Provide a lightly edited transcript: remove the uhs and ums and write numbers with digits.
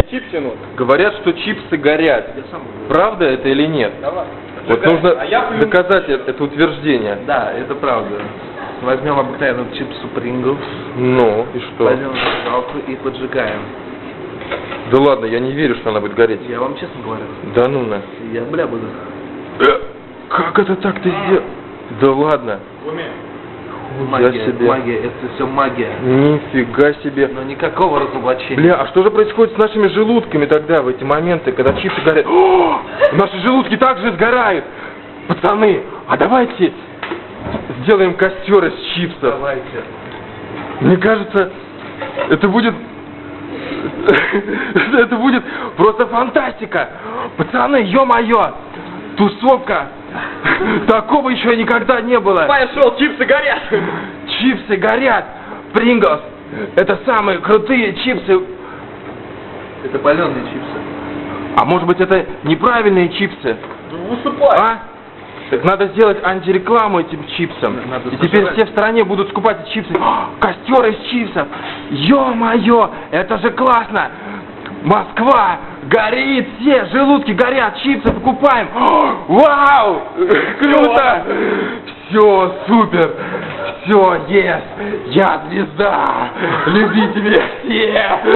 Чипсину. Говорят, что чипсы горят. Я сам говорю. Правда это или нет? Давай. Вот нужно доказать это утверждение. Да, это правда. Возьмем обыкновенную чипсу Принглс, Ну, и что? возьмем зажигалку и поджигаем. Да ладно, я не верю, что она будет гореть. Я вам честно говорю. Да ну на. Я бля буду. Как это так ты сделал? Да ладно. Магия, себе. магия, это все магия. Нифига себе. Но никакого разоблачения. Бля, а что же происходит с нашими желудками тогда, в эти моменты, когда чипсы горят? О, наши желудки также сгорают! Пацаны, а давайте сделаем костер из чипсов. Давайте. Мне кажется, это будет... Это будет просто фантастика! Пацаны, ё-моё! Тусовка! Такого еще никогда не было! Пошел, чипсы горят! Чипсы горят! Принглс! Это самые крутые чипсы! Это паленые чипсы. А может быть это неправильные чипсы? Высыпай! А? Так надо сделать антирекламу этим чипсам. Надо И теперь сожрать. все в стране будут скупать эти чипсы. О, костер из чипсов! Ё-моё! Это же классно! Москва горит, все желудки горят, чипсы покупаем. О, вау! Круто! Все, супер! Все, yes! Я звезда! Любите меня все!